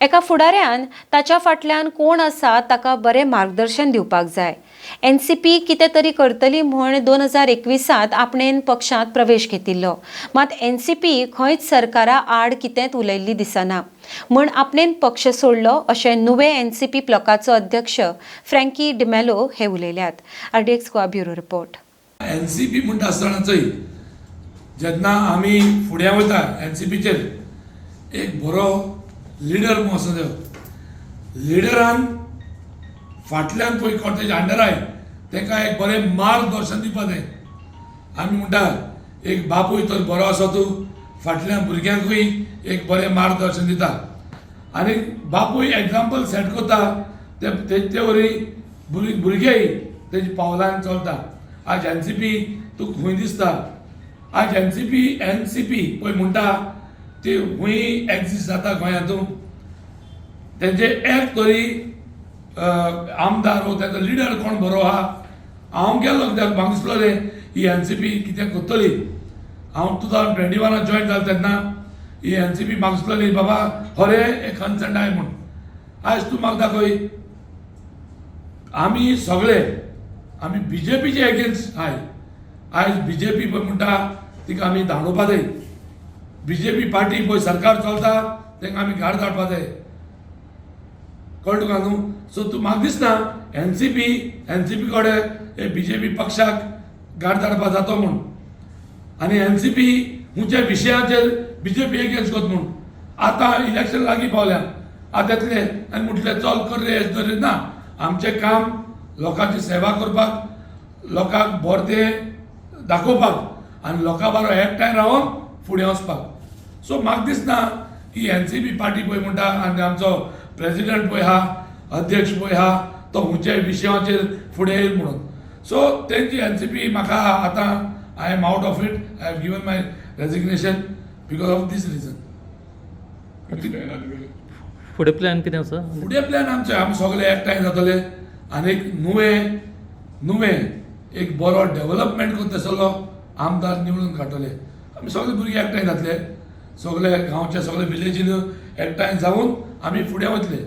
एका फुडाऱ्यान ताच्या फाटल्यान कोण आसा ताका बरें मार्गदर्शन दिवपाक जाय। एनसीपी कितें तरी करतली म्हूण 2021 आपणेन पक्षांत प्रवेश घेतिल्लो, मात एनसीपी खंयच सरकारा आड कितेंच उलयल्ली दिसना म्हूण आपणेन पक्ष सोडलो अशें नुवे एनसीपी ब्लॉकाचो अध्यक्ष फ्रँकी डिमेलो हे उलयल्यात। RDX Goa bureau report. NCP म्हणटा आसतनाचोय जेन्ना आमी फुडें वता एनसीपीचेर एक बरो लिडर म्हूण आसूं जायो। लिडरान फाटल्यान पळय कोण तेजे अंडर आय ताका एक बरें मार्गदर्शन दिवपाक जाय। आमी म्हणटा एक बापूय तर बरो आसा तूं फाटल्यान भुरग्यांकूय एक बरें मार्गदर्शन दिता आनी बापूय एग्जाम्पल सेट करता ते वरी भुरगेय तेजी पावलांन चलता। आज एनसीपी तुका खंय दिसता, आज एनसीपी पळय म्हणटा ती खंय एक्जिस्ट जाता गोंयांतूं तेंचे एक तरी आमदार वो तेजो लिडर कोण बरो आहा। हांव गेल्लो कित्याक म्हाका दिसलोलें ही एनसीपी कितें करतली। हांव 2021 जॉयन जालो तेन्ना ही एनसीपी म्हाका दिसलोली बाबा खरें एक कन्सर्ट आय म्हूण। आज तूं म्हाका दाखय आमी सगळे आमी बीजेपीचे एगेन्स्ट आय। आज बीजेपी पळय म्हणटा तिका आमी धांडोवपा जाय। बीजेपी पार्टी पळय सरकार चलता तांकां आमी घाट धाडपा जाय, कळ्ळें तुका न्हू। सो तूं म्हाका दिसना एनसीपी कडेन हे बीजेपी पक्षाक घाट धाडपा जातो म्हूण आनी एनसीपी खंयच्या विशयाचेर बीजेपी एगेन्स्ट करता म्हूण। आतां इलेक्शन लागीं पावल्या आतां येतले आनी म्हटलें चल कर रे हेच रे ना। आमचें काम लोकांची सेवा करपाक, लोकांक बरें तें दाखोवपाक आनी लोकां बरो एकठांय रावन फुडें वचपाक। सो म्हाका दिसना ही एनसीपी पार्टी पळय म्हणटा आनी आमचो प्रेसिडेंट पळय आहा, अध्यक्ष पळय आहा तो खंयच्याय विशयाचेर फुडें येयला म्हणून। सो तेंची एनसीपी म्हाका आतां I am out of it. I have given my resignation because of this reason. फुडें प्लॅन कितें आसा? फुडें प्लॅन आमी सगळे एकठांय जातले आनी एक नुवें एक बरो डेव्हलपमेंट करता तसलो आमदार निवडून काडटले। आमी सगळे भुरगे एकठांय जातले, सगळे गांवचे सगळे विलेजीन एकठांय जावन आमी फुडें वतले।